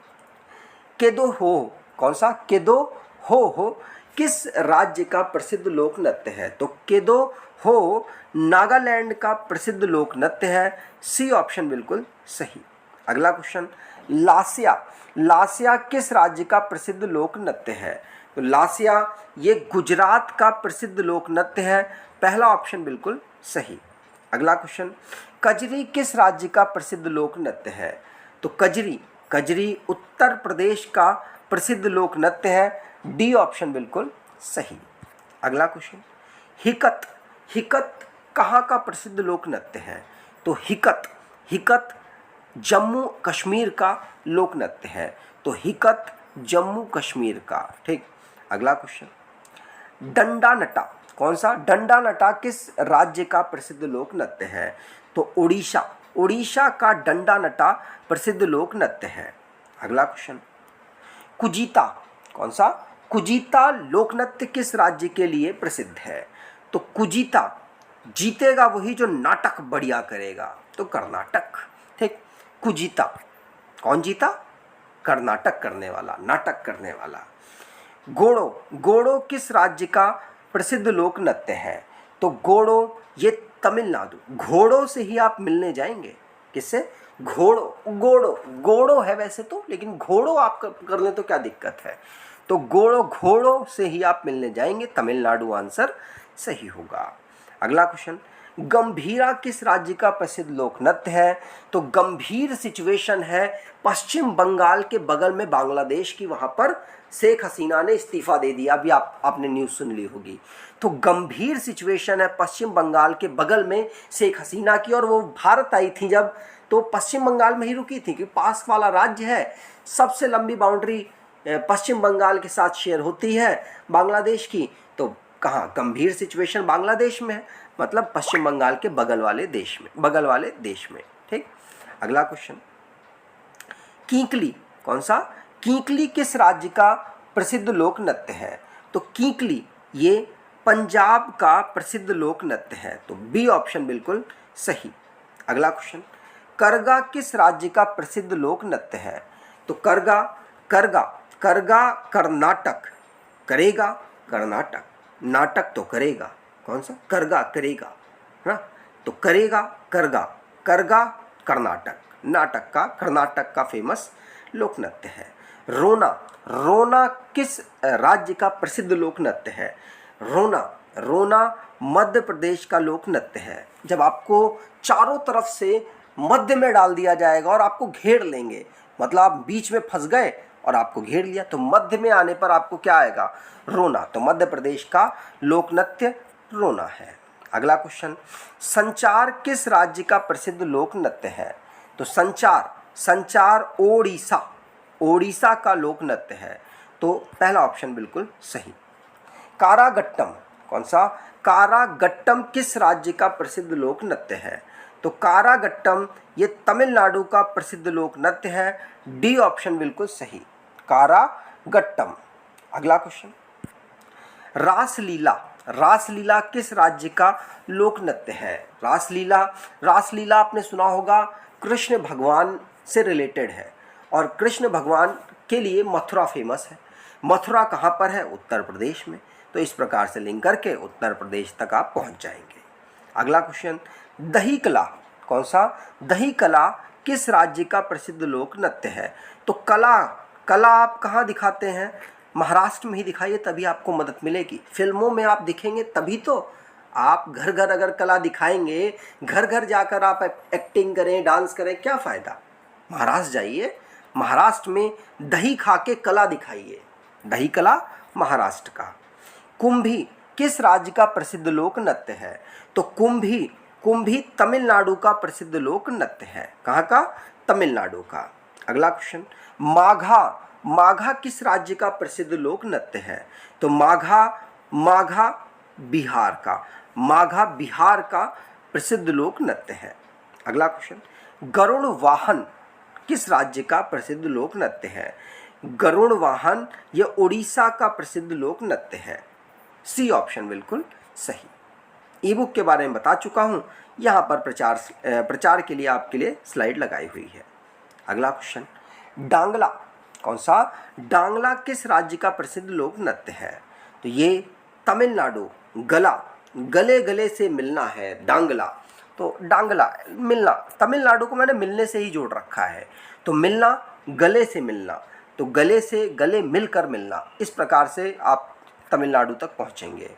केदो हो, कौन सा? केदो हो किस राज्य का प्रसिद्ध लोक नृत्य है? तो केदो हो नागालैंड का प्रसिद्ध लोक नृत्य है। सी ऑप्शन बिल्कुल सही। अगला क्वेश्चन, लासिया किस राज्य का प्रसिद्ध लोक नृत्य है? तो लासिया ये गुजरात का प्रसिद्ध लोक नृत्य है। पहला ऑप्शन बिल्कुल सही। अगला क्वेश्चन, कजरी किस राज्य का प्रसिद्ध लोक नृत्य है? तो कजरी उत्तर प्रदेश का प्रसिद्ध लोक नृत्य है। डी ऑप्शन बिल्कुल सही। अगला क्वेश्चन, हिकत कहाँ का प्रसिद्ध लोक नृत्य है? तो हिकत जम्मू कश्मीर का लोक नृत्य है। तो हिकत जम्मू कश्मीर का, ठीक। अगला क्वेश्चन, डंडा नटा, कौन सा? डंडा नटा किस राज्य का प्रसिद्ध लोक नृत्य है? तो उड़ीसा का डंडा नटा प्रसिद्ध लोक नृत्य है। अगला क्वेश्चन, कुजीता, कौन सा? कुजीता लोक नृत्य किस राज्य के लिए प्रसिद्ध है? तो कुजीता, जीतेगा वही जो नाटक बढ़िया करेगा, तो कर्नाटक, ठीक। कुजीता, कौन जीता? कर्नाटक करने वाला, नाटक करने वाला। गोड़ो किस राज्य का प्रसिद्ध लोक नृत्य है? तो गोड़ो ये तमिलनाडु, घोड़ों से ही आप मिलने जाएंगे। किससे? घोड़ो है वैसे तो, लेकिन घोड़ो आप कर लें तो क्या दिक्कत है? तो घोड़ों से ही आप मिलने जाएंगे। तमिलनाडु आंसर सही होगा। अगला क्वेश्चन, गंभीरा किस राज्य का प्रसिद्ध लोक नृत्य है? तो गंभीर सिचुएशन है पश्चिम बंगाल के बगल में बांग्लादेश की, वहाँ पर शेख हसीना ने इस्तीफा दे दिया। अभी आपने न्यूज़ सुन ली होगी। तो गंभीर सिचुएशन है पश्चिम बंगाल के बगल में शेख हसीना की, और वो भारत आई थी जब, तो पश्चिम बंगाल में ही रुकी थी, क्योंकि पास वाला राज्य है। सबसे लंबी बाउंड्री पश्चिम बंगाल के साथ शेयर होती है बांग्लादेश की, तो कहाँ? गंभीर सिचुएशन बांग्लादेश में है, मतलब पश्चिम बंगाल के बगल वाले देश में। ठीक, अगला क्वेश्चन, कीकली, कौन सा? कीकली किस राज्य का प्रसिद्ध लोक नृत्य है? तो कीकली ये पंजाब का प्रसिद्ध लोक नृत्य है, तो बी ऑप्शन बिल्कुल सही। अगला क्वेश्चन, करगा किस राज्य का प्रसिद्ध लोक नृत्य है? तो करगा कर्नाटक, करेगा कर्नाटक, नाटक तो करेगा, कौन सा? करगा करेगा, है ना? तो करेगा करगा कर्नाटक, नाटक का कर्नाटक का फेमस लोक नृत्य है। रोना किस राज्य का प्रसिद्ध लोक नृत्य है? रोना मध्य प्रदेश का लोक नृत्य है। जब आपको चारों तरफ से मध्य में डाल दिया जाएगा और आपको घेर लेंगे, मतलब आप बीच में फंस गए और आपको घेर लिया, तो मध्य में आने पर आपको क्या आएगा? रोना। तो मध्य प्रदेश का लोक नृत्य रोना है। अगला क्वेश्चन, संचार किस राज्य का प्रसिद्ध लोक नृत्य है? तो संचार ओडिशा का लोक नृत्य है, तो पहला ऑप्शन बिल्कुल सही। कारागट्टम, कौन सा? कारागट्टम किस राज्य का प्रसिद्ध लोक नृत्य है? तो कारागट्टम ये तमिलनाडु का प्रसिद्ध लोक नृत्य है, डी ऑप्शन बिल्कुल सही, कारागट्टम। अगला क्वेश्चन, रासलीला किस राज्य का लोक नृत्य है? रासलीला आपने सुना होगा, कृष्ण भगवान से रिलेटेड है और कृष्ण भगवान के लिए मथुरा फेमस है। मथुरा कहाँ पर है? उत्तर प्रदेश में। तो इस प्रकार से लिंक करके उत्तर प्रदेश तक आप पहुँच जाएंगे। अगला क्वेश्चन, दही कला, कौन सा? दही कला किस राज्य का प्रसिद्ध लोक नृत्य है? तो कला आप कहाँ दिखाते हैं? महाराष्ट्र में ही दिखाइए, तभी आपको मदद मिलेगी। फिल्मों में आप दिखेंगे तभी तो। आप घर घर अगर कला दिखाएंगे, घर घर जाकर आप एक्टिंग करें, डांस करें, क्या फ़ायदा? महाराष्ट्र जाइए, महाराष्ट्र में दही खा के कला दिखाइए, दही कला महाराष्ट्र का। कुंभी किस राज्य का प्रसिद्ध लोक नृत्य है? तो कुंभी तमिलनाडु का प्रसिद्ध लोक नृत्य है। कहाँ का? तमिलनाडु का। अगला क्वेश्चन, माघा किस राज्य का प्रसिद्ध लोक नृत्य है? तो माघा बिहार का प्रसिद्ध लोक नृत्य है। अगला क्वेश्चन, गरुड़ वाहन किस राज्य का प्रसिद्ध लोक नृत्य है? गरुड़ वाहन ये उड़ीसा का प्रसिद्ध लोक नृत्य है, सी ऑप्शन बिल्कुल सही। ई बुक के बारे में बता चुका हूँ, यहाँ पर प्रचार के लिए आपके लिए स्लाइड लगाई हुई है। अगला क्वेश्चन, डांगला, कौन सा? डांगला किस राज्य का प्रसिद्ध लोक नृत्य है? तो ये तमिलनाडु, गले से मिलना है डांगला, तो डांगला मिलना, तमिलनाडु को मैंने मिलने से ही जोड़ रखा है, तो मिलना, गले से मिलना, तो गले से गले मिलकर मिलना, इस प्रकार से आप तमिलनाडु तक पहुँचेंगे।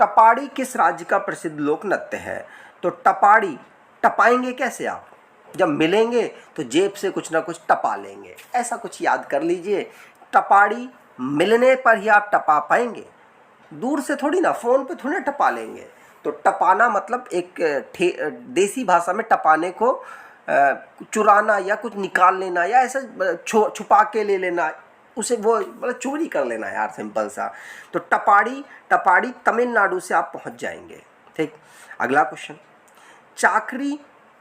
टपाड़ी किस राज्य का प्रसिद्ध लोक नृत्य है? तो टपाएंगे कैसे आप? जब मिलेंगे तो जेब से कुछ ना कुछ टपा लेंगे, ऐसा कुछ याद कर लीजिए। टपाड़ी मिलने पर ही आप टपा पाएंगे, दूर से थोड़ी ना, फ़ोन पे थोड़ी ना टपा लेंगे। तो टपाना मतलब एक देसी भाषा में टपाने को चुराना या कुछ निकाल लेना या ऐसा छुपा के ले लेना, उसे वो मतलब चोरी कर लेना यार, सिंपल सा। तो टपाड़ी तमिलनाडु से आप पहुंच जाएंगे। ठीक, अगला क्वेश्चन, चाकरी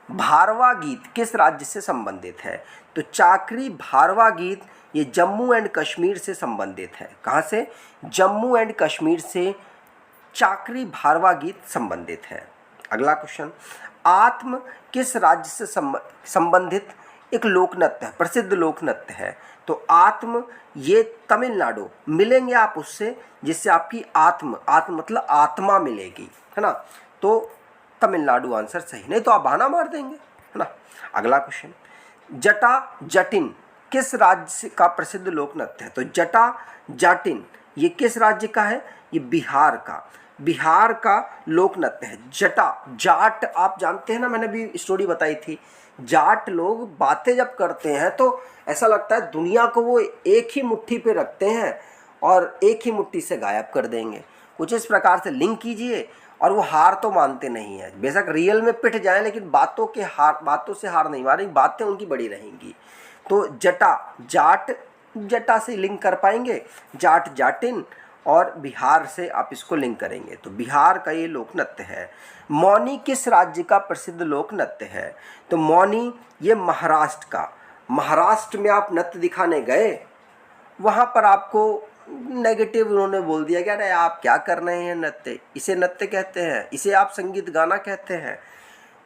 भारवा गीत किस राज्य से संबंधित है? तो चाकरी भारवा गीत ये जम्मू एंड कश्मीर से संबंधित है। कहाँ से? जम्मू एंड कश्मीर से चाकरी भारवा गीत संबंधित है। अगला क्वेश्चन, आत्म किस राज्य से संबंधित एक लोक नृत्य है, प्रसिद्ध लोक नृत्य है? तो आत्म ये तमिलनाडु, मिलेंगे आप उससे जिससे आपकी आत्म मतलब आत्मा मिलेगी, है ना? तो तमिलनाडु आंसर सही, नहीं तो आप बहाना मार देंगे, है ना? अगला क्वेश्चन, जटिन किस राज्य का प्रसिद्ध लोक नृत्य है? तो जाटिन ये किस राज्य का है? ये बिहार का लोक नृत्य है। जाट आप जानते हैं ना, मैंने भी स्टोरी बताई थी, जाट लोग बातें जब करते हैं तो ऐसा लगता है दुनिया को वो एक ही मुट्ठी पे रखते हैं और एक ही मुट्ठी से गायब कर देंगे। कुछ इस प्रकार से लिंक कीजिए, और वो हार तो मानते नहीं है, बेशक रियल में पिट जाएं लेकिन बातों से हार नहीं मारेंगे, बातें उनकी बड़ी रहेंगी। तो जटा से लिंक कर पाएंगे, जाटिन, और बिहार से आप इसको लिंक करेंगे तो बिहार का ये लोक नृत्य है। मौनी किस राज्य का प्रसिद्ध लोक नृत्य है? तो मौनी ये महाराष्ट्र का। महाराष्ट्र में आप नृत्य दिखाने गए, वहाँ पर आपको नेगेटिव उन्होंने बोल दिया कि अरे आप क्या कर रहे हैं, नृत्य, इसे नृत्य कहते हैं, इसे आप संगीत गाना कहते हैं।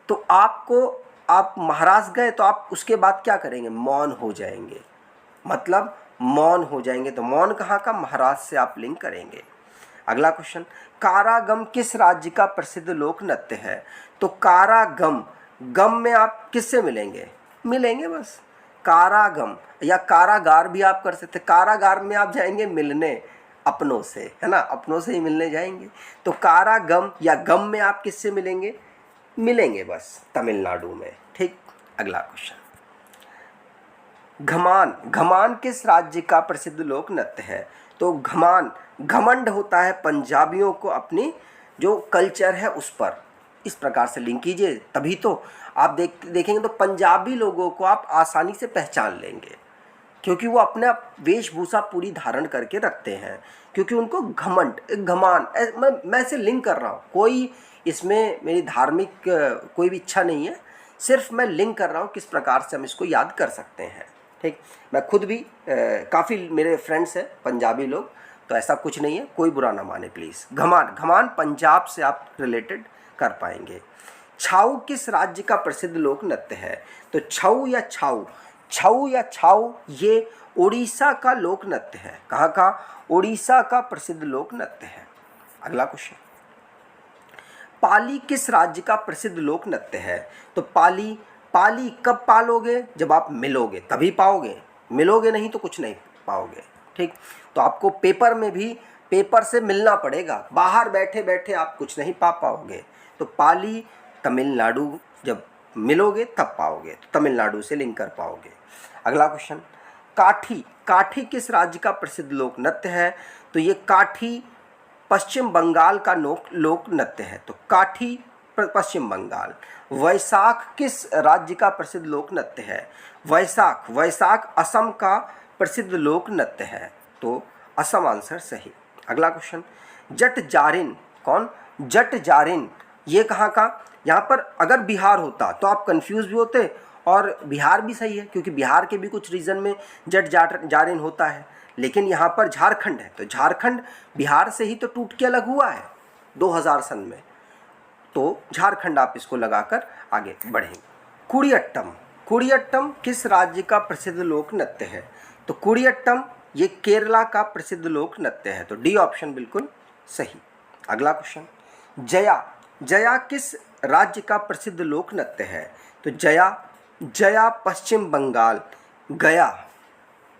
तो आप महाराष्ट्र गए तो आप उसके बाद क्या करेंगे? मौन हो जाएंगे, मतलब मौन हो जाएंगे। तो मौन कहाँ का? महाराष्ट्र से आप लिंक करेंगे। अगला क्वेश्चन, कारागम किस राज्य का प्रसिद्ध लोक नृत्य है? तो कारागम, गम में आप किससे मिलेंगे? मिलेंगे बस कारागम, या कारागार भी आप कर सकते। कारागार में आप जाएंगे मिलने अपनों से, है ना, अपनों से ही मिलने जाएंगे। तो कारागम या गम में आप किससे मिलेंगे? मिलेंगे बस तमिलनाडु में। ठीक, अगला क्वेश्चन, घमान, घमान किस राज्य का प्रसिद्ध लोक नृत्य है? तो घमान, घमंड होता है पंजाबियों को अपनी जो कल्चर है उस पर, इस प्रकार से लिंक कीजिए, तभी तो आप देखेंगे तो पंजाबी लोगों को आप आसानी से पहचान लेंगे, क्योंकि वो अपना वेशभूषा पूरी धारण करके रखते हैं, क्योंकि उनको घमंड, घमान, मैं इसे लिंक कर रहा हूँ, कोई इसमें मेरी धार्मिक कोई भी इच्छा नहीं है, सिर्फ मैं लिंक कर रहा हूँ किस प्रकार से हम इसको याद कर सकते हैं। ठीक, मैं खुद भी काफ़ी मेरे फ्रेंड्स हैं पंजाबी लोग, तो ऐसा कुछ नहीं है, कोई बुरा ना माने प्लीज़। घमान, घमान पंजाब से आप रिलेटेड कर पाएंगे। छाऊ किस राज्य का प्रसिद्ध लोक नृत्य है? तो छऊ या छाऊ, छऊ या छाऊ ये उड़ीसा का लोक नृत्य है। कहाँ का? उड़ीसा का प्रसिद्ध लोक नृत्य है। अगला क्वेश्चन, पाली किस राज्य का प्रसिद्ध लोक नृत्य है? तो पाली, पाली कब पालोगे? जब आप मिलोगे तभी पाओगे, मिलोगे नहीं तो कुछ नहीं पाओगे। ठीक, तो आपको पेपर में भी पेपर से मिलना पड़ेगा, बाहर बैठे बैठे आप कुछ नहीं पा पाओगे। तो पाली तमिलनाडु, जब मिलोगे तब पाओगे, तो तमिलनाडु से लिंक कर पाओगे। अगला क्वेश्चन, काठी, काठी किस राज्य का प्रसिद्ध लोक नृत्य है? तो ये काठी पश्चिम बंगाल का लोक नृत्य है। तो काठी पश्चिम बंगाल। वैशाख किस राज्य का प्रसिद्ध लोक नृत्य है? वैशाख, वैशाख असम का प्रसिद्ध लोक नृत्य है। तो असम आंसर सही। अगला क्वेश्चन, जट जारिन, कौन? जट जारिन ये कहाँ का? यहाँ पर अगर बिहार होता तो आप कंफ्यूज भी होते, और बिहार भी सही है क्योंकि बिहार के भी कुछ रीजन में जट जारिन होता है, लेकिन यहाँ पर झारखंड है, तो झारखंड बिहार से ही तो टूट के अलग हुआ है 2000 सन में, तो झारखंड आप इसको लगाकर आगे बढ़ेंगे। कुडियट्टम, कुडियट्टम किस राज्य का प्रसिद्ध लोक नृत्य है? तो कुडियट्टम ये केरला का प्रसिद्ध लोक नृत्य है। तो डी ऑप्शन बिल्कुल सही। अगला क्वेश्चन, जया, जया किस राज्य का प्रसिद्ध लोक नृत्य है? तो जया, जया पश्चिम बंगाल, गया,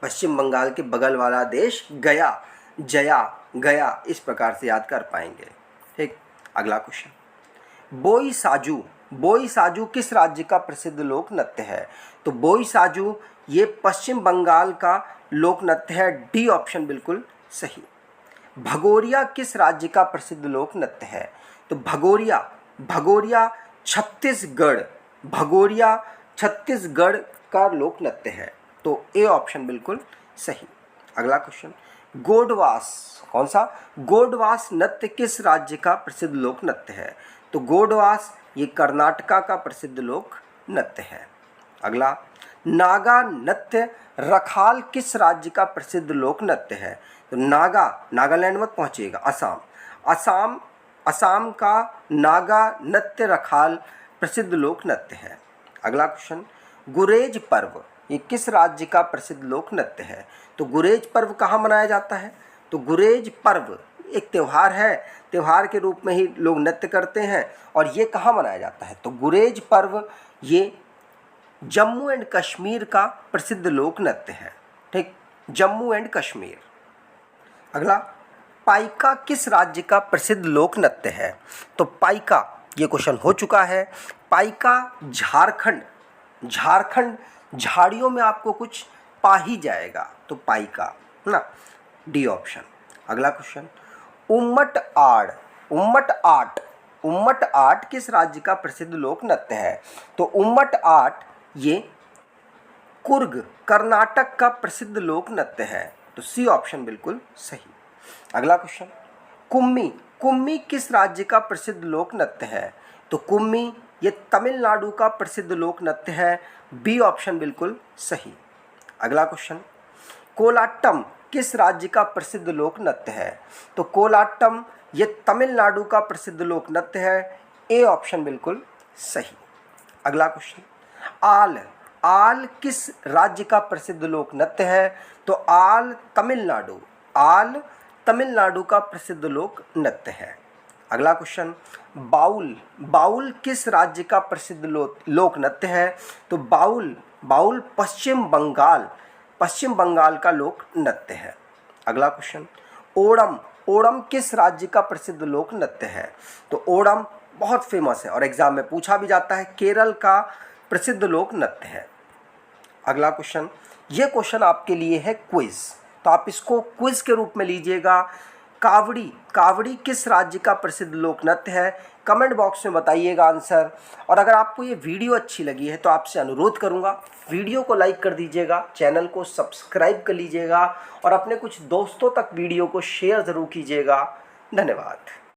पश्चिम बंगाल के बगल वाला देश गया, जया, गया, इस प्रकार से याद कर पाएंगे। ठीक, अगला क्वेश्चन, बोई साजू, बोई साजू किस राज्य का प्रसिद्ध लोक नृत्य है? तो बोई साजू ये पश्चिम बंगाल का लोक नृत्य है। डी ऑप्शन बिल्कुल सही। भगोरिया किस राज्य का प्रसिद्ध लोक नृत्य है? तो भगोरिया, भगोरिया छत्तीसगढ़, भगोरिया छत्तीसगढ़ का लोक नृत्य है। तो ए ऑप्शन बिल्कुल सही। अगला क्वेश्चन, गोडवास, कौन सा? गोडवास नृत्य किस राज्य का प्रसिद्ध लोक नृत्य है? तो गोडवास ये कर्नाटका का प्रसिद्ध लोक नृत्य है। अगला, नागा नृत्य रखाल किस राज्य का प्रसिद्ध लोक नृत्य है? तो नागा, नागालैंड मत पहुंचिएगा, असम, असम, असम का नागा नृत्य रखाल प्रसिद्ध लोक नृत्य है। अगला क्वेश्चन, गुरेज पर्व ये किस राज्य का प्रसिद्ध लोक नृत्य है? तो गुरेज पर्व कहाँ मनाया जाता है? तो गुरेज पर्व एक त्यौहार है, त्यौहार के रूप में ही लोग नृत्य करते हैं, और ये कहाँ मनाया जाता है? तो गुरेज पर्व ये जम्मू एंड कश्मीर का प्रसिद्ध लोक नृत्य है। ठीक, जम्मू एंड कश्मीर। अगला, पाइका किस राज्य का प्रसिद्ध लोक नृत्य है? तो पाइका, ये क्वेश्चन हो चुका है, पाइका झारखंड, झारखंड झाड़ियों में आपको कुछ पा ही जाएगा, तो पाइका, है ना, डी ऑप्शन। अगला क्वेश्चन, उम्मट आड़, उम्मट आट, उम्मट आट किस राज्य का प्रसिद्ध लोक नृत्य है? तो उम्मट आट ये कुर्ग कर्नाटक का प्रसिद्ध लोक नृत्य है। तो सी ऑप्शन बिल्कुल सही। अगला क्वेश्चन, कुम्मी, कुम्मी किस राज्य का प्रसिद्ध लोक नृत्य है? तो कुम्मी ये तमिलनाडु का प्रसिद्ध लोक नृत्य है। बी ऑप्शन बिल्कुल सही। अगला क्वेश्चन, कोलाट्टम किस राज्य का प्रसिद्ध लोक नृत्य है? तो कोलाट्टम ये तमिलनाडु का प्रसिद्ध लोक नृत्य है। ए ऑप्शन बिल्कुल सही। अगला क्वेश्चन, आल, आल किस राज्य का प्रसिद्ध लोक नृत्य है? तो आल तमिलनाडु, आल तमिलनाडु का प्रसिद्ध लोक नृत्य है। अगला क्वेश्चन, बाउल, बाउल किस राज्य का प्रसिद्ध लोक नृत्य है? तो बाउल, बाउल पश्चिम बंगाल, पश्चिम बंगाल का लोक नृत्य है। अगला क्वेश्चन, ओणम, ओणम किस राज्य का प्रसिद्ध लोक नृत्य है? तो ओणम बहुत फेमस है और एग्जाम में पूछा भी जाता है, केरल का प्रसिद्ध लोक नृत्य है। अगला क्वेश्चन, ये क्वेश्चन आपके लिए है क्विज, तो आप इसको क्विज के रूप में लीजिएगा। कावड़ी, कावड़ी किस राज्य का प्रसिद्ध लोक नृत्य है? कमेंट बॉक्स में बताइएगा आंसर। और अगर आपको ये वीडियो अच्छी लगी है तो आपसे अनुरोध करूंगा, वीडियो को लाइक कर दीजिएगा, चैनल को सब्सक्राइब कर लीजिएगा और अपने कुछ दोस्तों तक वीडियो को शेयर ज़रूर कीजिएगा। धन्यवाद।